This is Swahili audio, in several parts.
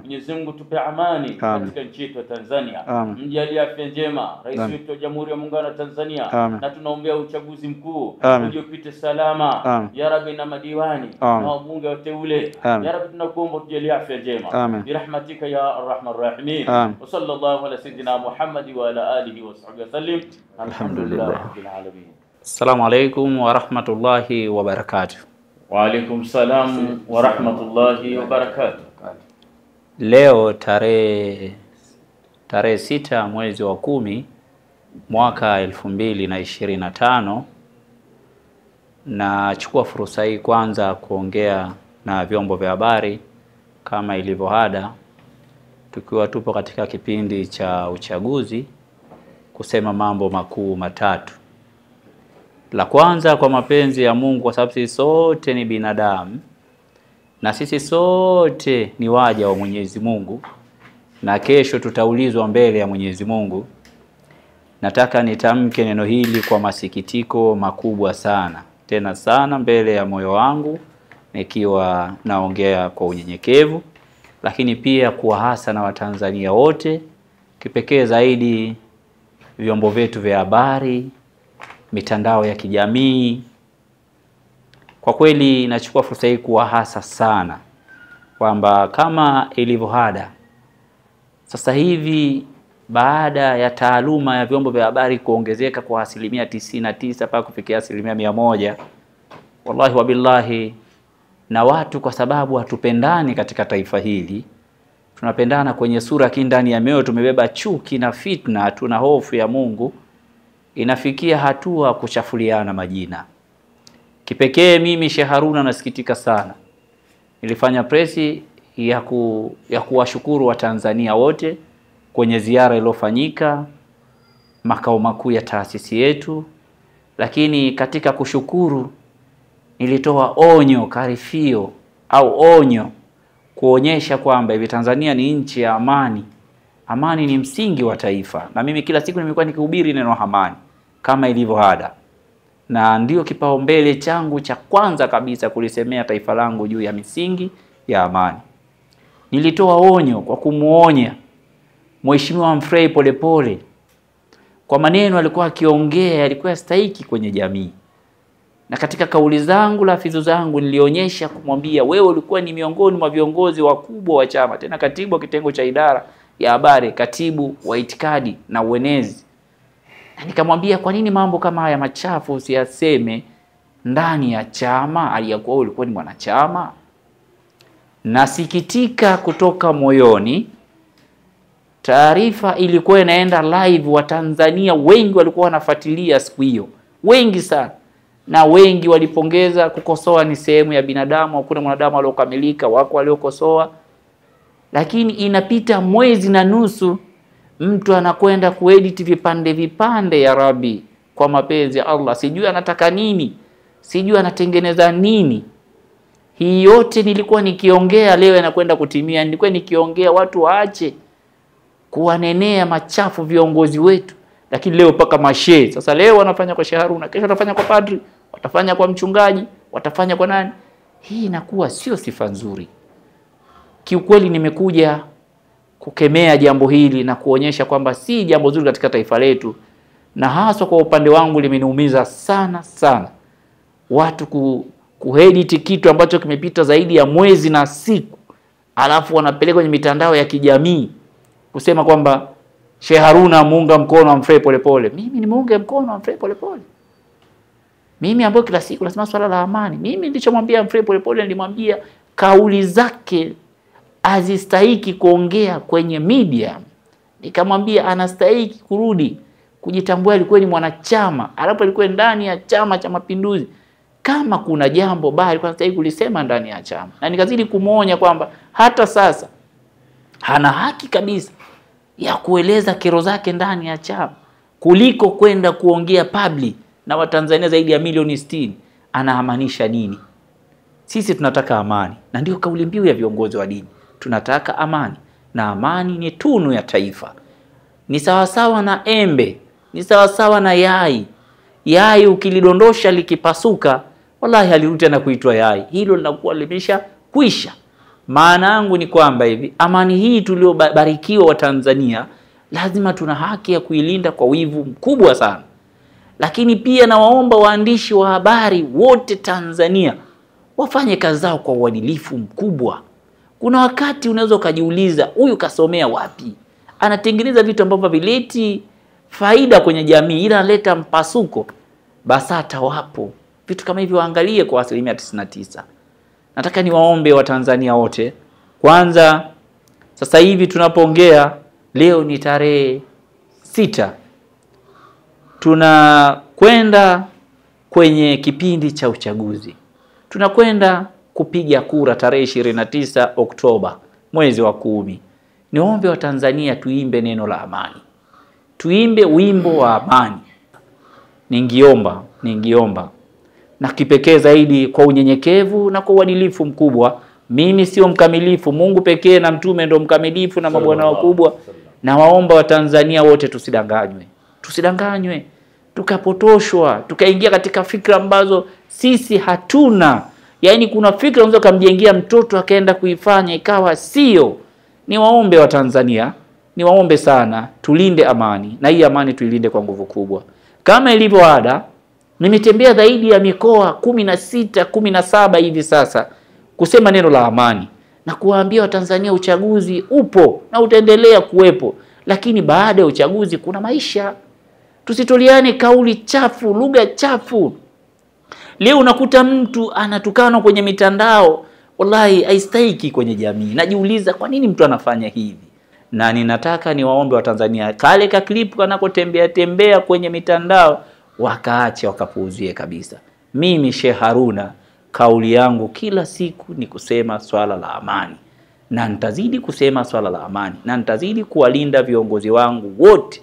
Mwenyezi Mungu tupe amani katika nchi yetu ya Tanzania. Mjalie afya njema rais wetu wa Jamhuri ya Muungano wa Tanzania, na tunaombea uchaguzi mkuu uliopite salama ya Rabbi, na madiwani na wabunge wateule ya Rabbi, tunakuomba tujalie afya njema birahmatika ya arhamar rahimin. Wa sallallahu ala sayidina Muhammad wa ala alihi wa sahbihi wasallim. Alhamdulillah rabbil alamin. Assalamu alaykum wa rahmatullahi wa barakatuh. Wa alaykum salam wa rahmatullahi wa barakatuh. Leo tarehe 6 mwezi wa 10 mwaka 2025, na chukua fursa hii kwanza kuongea na vyombo vya habari kama ilivyo ada, tukiwa tupo katika kipindi cha uchaguzi, kusema mambo makuu matatu. La kwanza, kwa mapenzi ya Mungu, kwa sababu sisi sote ni binadamu na sisi sote ni waja wa Mwenyezi Mungu, na kesho tutaulizwa mbele ya Mwenyezi Mungu. Nataka nitamke neno hili kwa masikitiko makubwa sana, tena sana, mbele ya moyo wangu, nikiwa naongea kwa unyenyekevu, lakini pia kuwahasa na Watanzania wote, kipekee zaidi vyombo vyetu vya habari, mitandao ya kijamii. Kwa kweli nachukua fursa hii kuwahasa sana kwamba kama ilivyo ada, sasa hivi baada ya taaluma ya vyombo vya habari kuongezeka kwa 99% mpaka kufikia 100%, wallahi wa billahi, na watu kwa sababu hatupendani katika taifa hili, tunapendana kwenye sura, kindani ya mioyo tumebeba chuki na fitna, tuna hofu ya Mungu, inafikia hatua kuchafuliana majina. Kipekee mimi Sheikh Haruna nasikitika sana. Nilifanya presi ya kuwashukuru Watanzania wote kwenye ziara iliyofanyika makao makuu ya taasisi yetu, lakini katika kushukuru nilitoa onyo, karifio au onyo, kuonyesha kwamba hivi Tanzania ni nchi ya amani. Amani ni msingi wa taifa, na mimi kila siku nimekuwa nikihubiri neno amani kama ilivyo ada, na ndio kipaumbele changu cha kwanza kabisa kulisemea taifa langu juu ya misingi ya amani. Nilitoa onyo kwa kumuonya Mheshimiwa Humphrey Polepole kwa maneno alikuwa akiongea, yalikuwa stahiki kwenye jamii, na katika kauli zangu, lafudhi zangu, nilionyesha kumwambia, wewe ulikuwa ni miongoni mwa viongozi wakubwa wa chama, tena katibu wa kitengo cha idara ya habari, katibu wa itikadi na uenezi. Na nikamwambia, kwa nini mambo kama haya machafu usiyaseme ndani ya chama aliyakuwa ulikuwa ni mwanachama? Nasikitika kutoka moyoni, taarifa ilikuwa inaenda live, Watanzania wengi walikuwa wanafuatilia siku hiyo, wengi sana, na wengi walipongeza. Kukosoa ni sehemu ya binadamu, hakuna mwanadamu aliyokamilika, wako waliokosoa. Lakini inapita mwezi na nusu, mtu anakwenda kuedit vipande ya Rabbi, kwa mapenzi ya Allah, sijui anataka nini, sijui anatengeneza nini. Hii yote nilikuwa nikiongea, leo inakwenda kutimia. Nilikuwa nikiongea watu waache kuwanenea machafu viongozi wetu, lakini leo paka mashehe. Sasa leo wanafanya kwa Sheikh Haruna, kesho watafanya kwa padri, watafanya kwa mchungaji, watafanya kwa nani. Hii inakuwa sio sifa nzuri. Kiukweli nimekuja kukemea jambo hili na kuonyesha kwamba si jambo zuri katika taifa letu, na hasa kwa upande wangu limeniumiza sana sana watu kuedit kitu ambacho kimepita zaidi ya mwezi na siku, alafu wanapeleka kwenye mitandao ya kijamii kusema kwamba Sheikh Haruna muunga mkono Humphrey Polepole. Mimi ni muunga mkono Humphrey Polepole? Mimi ambaye kila siku nasema swala la amani. Mimi nilichomwambia Humphrey Polepole, nilimwambia kauli zake hazistahiki kuongea kwenye media. Nikamwambia anastahiki kurudi kujitambua, alikuwa ni mwanachama, alafu alikuwa ndani ya Chama cha Mapinduzi. Kama kuna jambo baya alikuwa anastahili kulisema ndani ya chama. Na nikazidi kumuonya kwamba hata sasa hana haki kabisa ya kueleza kero zake ndani ya chama, kuliko kwenda kuongea public na Watanzania zaidi ya milioni 60. Anaamanisha nini? Sisi tunataka amani, na ndio kauli mbiu ya viongozi wa dini. Tunataka amani, na amani ni tunu ya taifa. Ni sawasawa na embe, ni sawasawa na yai. Yai ukilidondosha likipasuka, wallahi halirudi tena kuitwa yai, hilo linakuwa limesha kwisha. Maana yangu ni kwamba hivi amani hii tuliobarikiwa wa Tanzania lazima tuna haki ya kuilinda kwa wivu mkubwa sana. Lakini pia nawaomba waandishi wa habari wote Tanzania wafanye kazi zao kwa uadilifu mkubwa. Kuna wakati unaweza kujiuliza, huyu kasomea wapi? Anatengeneza vitu ambavyo vileti faida kwenye jamii, ila analeta mpasuko. BASATA wapo. Vitu kama hivi waangalie kwa 99%. Nataka niwaombe wa Tanzania wote. Kwanza, sasa hivi tunapoongea, leo ni tarehe 6. Tunakwenda kwenye kipindi cha uchaguzi. Tunakwenda kupiga kura tarehe 29 Oktoba, mwezi wa 10. Niombe wa Tanzania tuimbe neno la amani. Tuimbe wimbo wa amani. Ningiomba. Na kipekee zaidi kwa unyenyekevu na kwa uadilifu mkubwa. Mimi sio mkamilifu, Mungu pekee na mtume ndo mkamilifu na mabwana wakubwa. Na waomba wa Tanzania wote tusidanganywe. Tukapotoshwa, tukaingia katika fikra ambazo sisi hatuna. Yaani kuna fikra unaweza kumjengea mtoto akaenda kuifanya ikawa sio. Niwaombe wa Tanzania, niwaombe sana tulinde amani, na hii amani tuilinde kwa nguvu kubwa. Kama ilivyo ada, nimetembea zaidi ya mikoa 16, 17 hivi sasa kusema neno la amani na kuwaambia wa Tanzania uchaguzi upo na utaendelea kuwepo, lakini baada ya uchaguzi kuna maisha. Tusitoliane kauli chafu, lugha chafu. Leo unakuta mtu anatukana kwenye mitandao, wallahi haistahiki kwenye jamii. Najiuliza kwa nini mtu anafanya hivi? Na ninataka niwaombe wa Tanzania, kale ka clip kanakotembea kwenye mitandao wakaache, wakapuuzie kabisa. Mimi Sheikh Haruna, kauli yangu kila siku ni kusema swala la amani. Na nitazidi kusema swala la amani. Na nitazidi kuwalinda viongozi wangu wote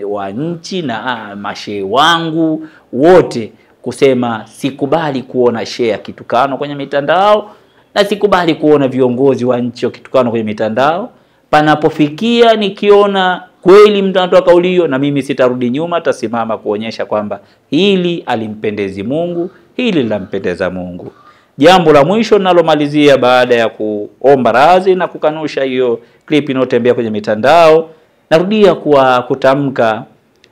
wa nchi na mashehe wangu wote, kusema sikubali kuona shehe akitukano kwenye mitandao, na sikubali kuona viongozi wa nchi wakitukano kwenye mitandao. Panapofikia nikiona kweli mtu anatoa kauli hiyo, na mimi sitarudi nyuma, tasimama kuonyesha kwamba hili alimpendezi Mungu, hili linampendeza Mungu. Jambo la mwisho ninalomalizia baada ya kuomba radhi na kukanusha hiyo clip inayotembea kwenye mitandao, narudia kutamka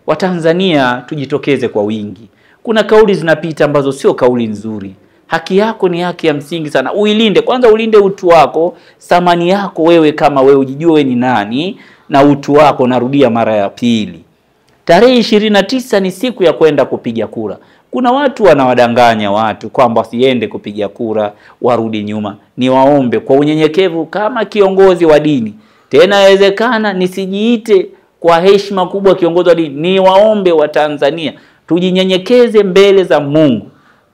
wa Tanzania tujitokeze kwa wingi. Kuna kauli zinapita ambazo sio kauli nzuri. Haki yako ni haki ya msingi sana. Uilinde. Kwanza ulinde utu wako, thamani yako wewe kama wewe, ujijue ni nani na utu wako. Narudia mara ya pili. Tarehe 29 ni siku ya kwenda kupiga kura. Kuna watu wanawadanganya watu kwamba wasiende kupiga kura, warudi nyuma. Niwaombe kwa unyenyekevu kama kiongozi wa dini. Tena inawezekana nisijiite kwa heshima kubwa kiongozi wa dini. Niwaombe wa Tanzania tujinyenyekeze mbele za Mungu.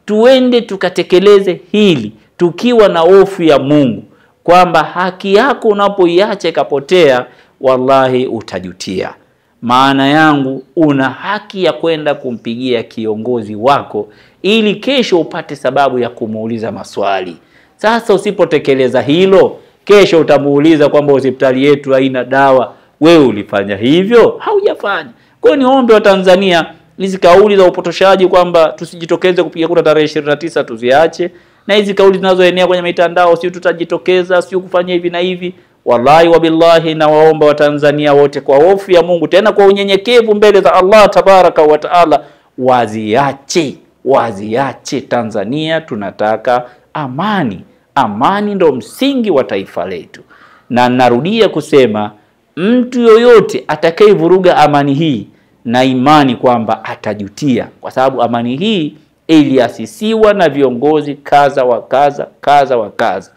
Tuende tukatekeleze hili tukiwa na hofu ya Mungu, kwamba haki yako unapoiacha ikapotea, wallahi utajutia. Maana yangu, una haki ya kwenda kumpigia kiongozi wako ili kesho upate sababu ya kumuuliza maswali. Sasa usipotekeleza hilo, kesho utamuuliza kwamba hospitali yetu haina dawa. Wewe ulifanya hivyo? Haujafanya. Kwa hiyo niombe wa Tanzania, hizi kauli za upotoshaji kwamba tusijitokeze kupiga kura tarehe 29 tuziache, na hizi kauli zinazoenea kwenye mitandao sio tutajitokeza, sio kufanya hivi na hivi, wallahi wabillahi na waomba wa Tanzania wote kwa hofu ya Mungu, tena kwa unyenyekevu mbele za Allah tabaraka wa taala, waziache. Tanzania tunataka amani. Amani ndo msingi wa taifa letu. Na narudia kusema, mtu yoyote atakayevuruga amani hii, na imani kwamba atajutia, kwa sababu amani hii iliasisiwa na viongozi kaza wa kaza.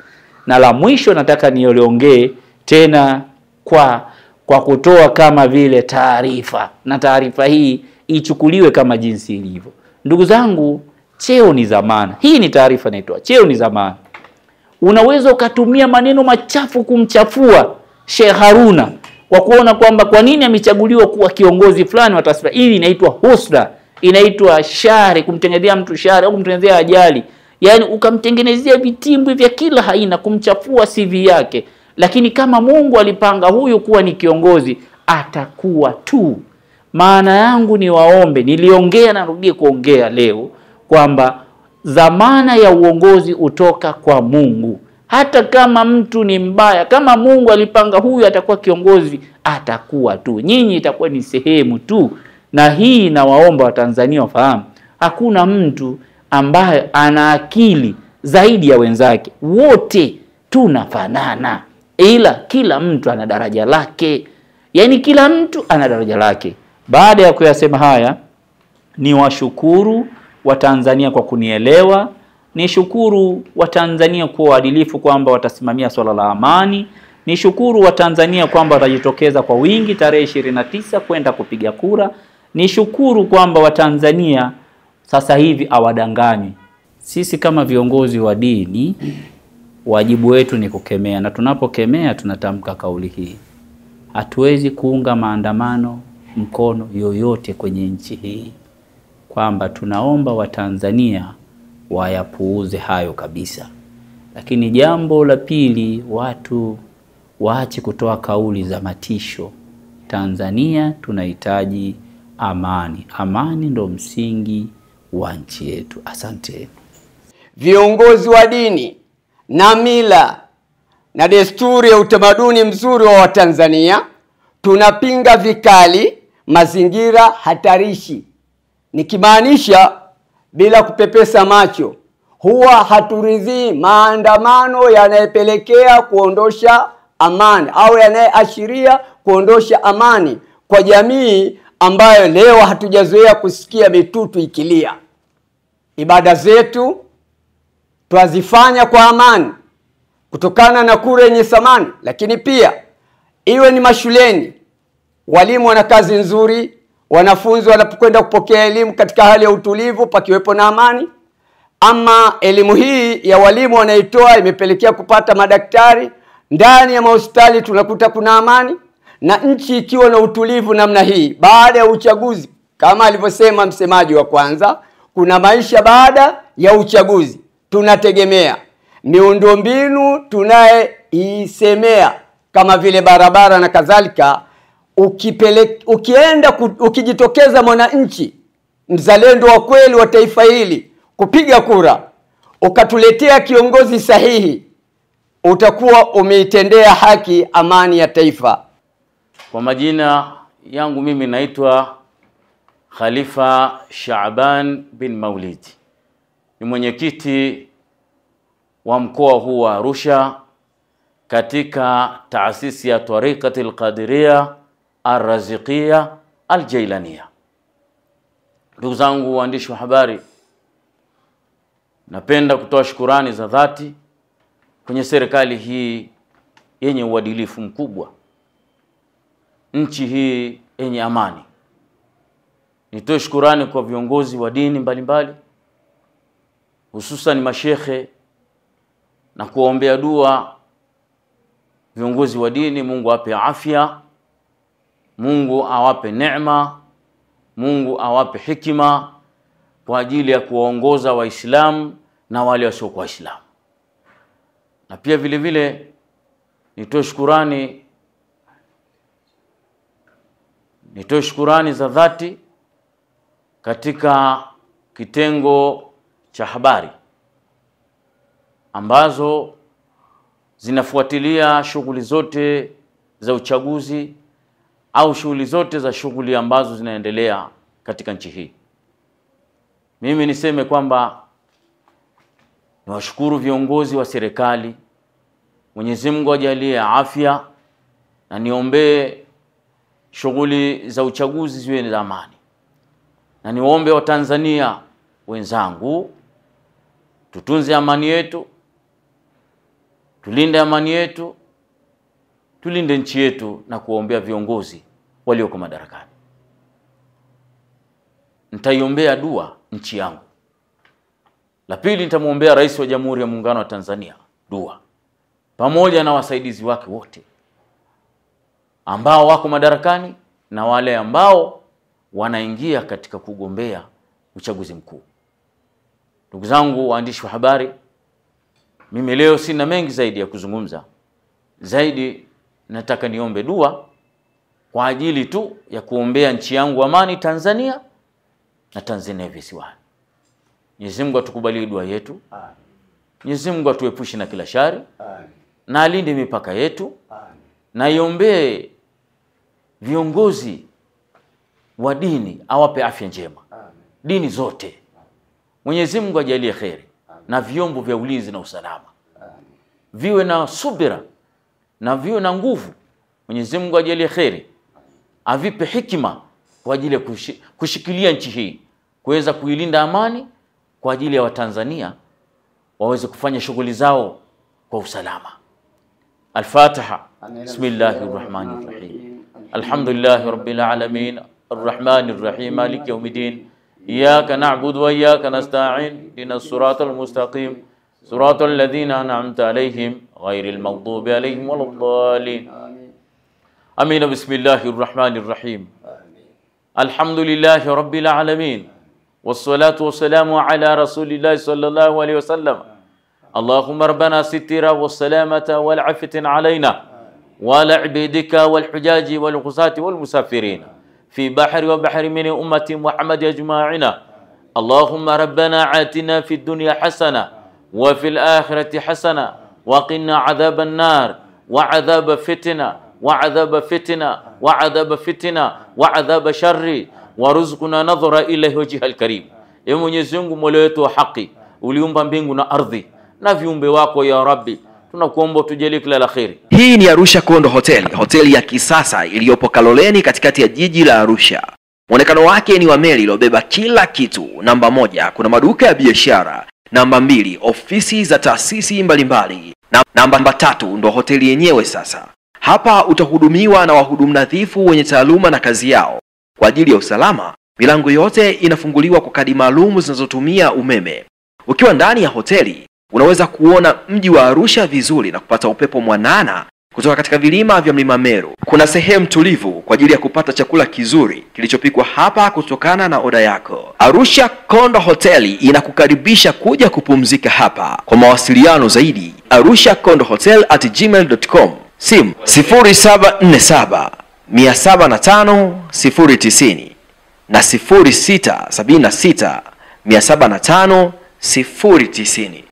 Na la mwisho nataka nioliongee tena kwa kutoa kama vile taarifa, na taarifa hii ichukuliwe kama jinsi ilivyo. Ndugu zangu, cheo ni zamana. Hii ni taarifa inaitwa cheo ni zamana. Unaweza ukatumia maneno machafu kumchafua Sheikh Haruna kwa kuona kwamba kwa nini amechaguliwa kuwa kiongozi fulani, watasema hili inaitwa husda, inaitwa shari, kumtengenezea mtu shari au kumtengenezea ajali. Yaani ukamtengenezea vitimbwi vya kila aina kumchafua CV yake. Lakini kama Mungu alipanga huyu kuwa ni kiongozi, atakuwa tu. Maana yangu ni waombe, niliongea na narudie kuongea leo kwamba dhamana ya uongozi utoka kwa Mungu. Hata kama mtu ni mbaya, kama Mungu alipanga huyu atakuwa kiongozi, atakuwa tu. Nyinyi itakuwa ni sehemu tu. Na hii nawaomba Watanzania wafahamu, hakuna mtu ambaye ana akili zaidi ya wenzake. Wote tunafanana, ila kila mtu ana daraja lake. Yaani kila mtu ana daraja lake. Baada ya kuyasema haya, ni washukuru Watanzania kwa kunielewa. Ni shukuru Watanzania kwa uadilifu kwamba watasimamia swala la amani. Ni shukuru Watanzania kwamba watajitokeza kwa wingi tarehe 29 kwenda kupiga kura. Ni shukuru kwamba Watanzania sasa hivi awadangani. Sisi kama viongozi wa dini, wajibu wetu ni kukemea, na tunapokemea tunatamka kauli hii. Hatuwezi kuunga maandamano mkono yoyote kwenye nchi hii, kwamba tunaomba Watanzania wayapuuze hayo kabisa. Lakini jambo la pili, watu waache kutoa kauli za matisho. Tanzania tunahitaji amani. Amani ndo msingi wa nchi yetu. Asante. Viongozi wa dini na mila na desturi ya utamaduni mzuri wa Watanzania, tunapinga vikali mazingira hatarishi. Nikimaanisha bila kupepesa macho, huwa haturidhii maandamano yanayopelekea kuondosha amani au yanayoashiria kuondosha amani kwa jamii ambayo leo hatujazoea kusikia mitutu ikilia. Ibada zetu twazifanya kwa amani kutokana na kura yenye thamani, lakini pia iwe ni mashuleni, walimu wana kazi nzuri, wanafunzi wanapokwenda kupokea elimu katika hali ya utulivu pakiwepo na amani. Ama elimu hii ya walimu wanaitoa imepelekea kupata madaktari, ndani ya hospitali tunakuta kuna amani. Na nchi ikiwa na utulivu namna hii, baada ya uchaguzi kama alivyosema msemaji wa kwanza, kuna maisha baada ya uchaguzi. Tunategemea miundombinu tunaisemea kama vile barabara na kadhalika. Ukijitokeza mwananchi mzalendo wa kweli wa taifa hili kupiga kura, ukatuletea kiongozi sahihi, utakuwa umeitendea haki amani ya taifa. Kwa majina yangu mimi naitwa Khalifa Shaaban bin Maulid. Ni mwenyekiti wa mkoa huu wa Arusha katika taasisi ya Tariqati al-Qadiriyya Ar-Raziqiyya Al-Jailaniyya. Ndugu zangu waandishi wa habari, napenda kutoa shukurani za dhati kwenye serikali hii yenye uadilifu mkubwa, nchi hii yenye amani. Nitoe shukurani kwa viongozi wa dini mbalimbali, hususan mashekhe, na kuombea dua viongozi wa dini. Mungu awape afya, Mungu awape neema, Mungu awape hikima kwa ajili ya kuwaongoza Waislamu na wale wasiokuwa Waislamu. Na pia vile vile nitoe shukurani za dhati katika kitengo cha habari ambazo zinafuatilia shughuli zote za uchaguzi au shughuli zote za shughuli ambazo zinaendelea katika nchi hii. Mimi niseme kwamba niwashukuru viongozi wa serikali. Mwenyezi Mungu ajalie afya, na niombee shughuli za uchaguzi ziwe na amani. Na niombe Watanzania wenzangu, tutunze amani yetu, tulinde amani yetu, tulinde nchi yetu, na kuombea viongozi walioko madarakani. Nitaiombea dua nchi yangu. La pili, nitamuombea Rais wa Jamhuri ya Muungano wa Tanzania dua, pamoja na wasaidizi wake wote ambao wako madarakani na wale ambao wanaingia katika kugombea uchaguzi mkuu. Ndugu zangu waandishi wa habari, mimi leo sina mengi zaidi ya kuzungumza. Zaidi nataka niombe dua kwa ajili tu ya kuombea nchi yangu amani, Tanzania na Tanzania visiwani. Mwenyezi Mungu atukubalie dua yetu. Mwenyezi Mungu atuepushe na kila shari. Na alinde mipaka yetu. Na iombee viongozi wa dini awape afya njema. Dini zote. Mwenyezi Mungu ajalie kheri. Na vyombo vya ulinzi na usalama viwe na subira na viwe na nguvu. Mwenyezi Mungu ajalie kheri. Avipe hikima kwa ajili ya kushikilia nchi hii, kuweza kuilinda amani kwa ajili ya Watanzania waweze kufanya shughuli zao kwa usalama. Al-Fatiha. Bismillahirrahmanirrahim. Alhamdulillahi rabbil alamin, arrahmanir rahim, maliki yawmiddin. Iyyaka na'budu wa iyyaka nasta'in. Ihdinas siratal mustaqim. Siratal ladzina an'amta alaihim ghairil maghdubi alaihim waladdallin. Amin. Bismillahirrahmanir rahim. Alhamdulillahi rabbil alamin. Wassalatu wassalamu ala rasulillahi sallallahu alayhi wasallam. Allahumma rabbana sitira wassalamata wal afitin alayna wa ala ibadika wal hujaji wal ghuzati wal musafirin fi bahri wa bahri min ummati Muhammad ajma'ina. Allahumma rabbana atina fid dunya hasana wa fil akhirati hasana wa qina adhaban nar wa adhab fitna wa adhab fitna wa adhab fitna wa adhab sharri waruzquna nadhara ilayhi wajhal karim. Ewe Mwenyezi Mungu Mola wetu wa haki, uliumba mbingu na ardhi na viumbe wako ya Rabbi, tunakuomba tujalie kila la kheri. Hii ni Arusha Kondo Hotel, hoteli ya kisasa iliyopo Kaloleni katikati ya jiji la Arusha. Muonekano wake ni wa meli iliyobeba kila kitu. Namba 1, kuna maduka ya biashara. Namba 2, ofisi za taasisi mbalimbali. Namba 3, ndo hoteli yenyewe sasa. Hapa utahudumiwa na wahudumu nadhifu wenye taaluma na kazi yao. Kwa ajili ya usalama, milango yote inafunguliwa kwa kadi maalum zinazotumia umeme. Ukiwa ndani ya hoteli, unaweza kuona mji wa Arusha vizuri na kupata upepo mwanana kutoka katika vilima vya Mlima Meru. Kuna sehemu tulivu kwa ajili ya kupata chakula kizuri kilichopikwa hapa kutokana na oda yako. Arusha Kondo Hotel inakukaribisha kuja kupumzika hapa. Kwa mawasiliano zaidi, arushakondohotel@gmail.com. Simu 0747 705 090 na 0676 705 090.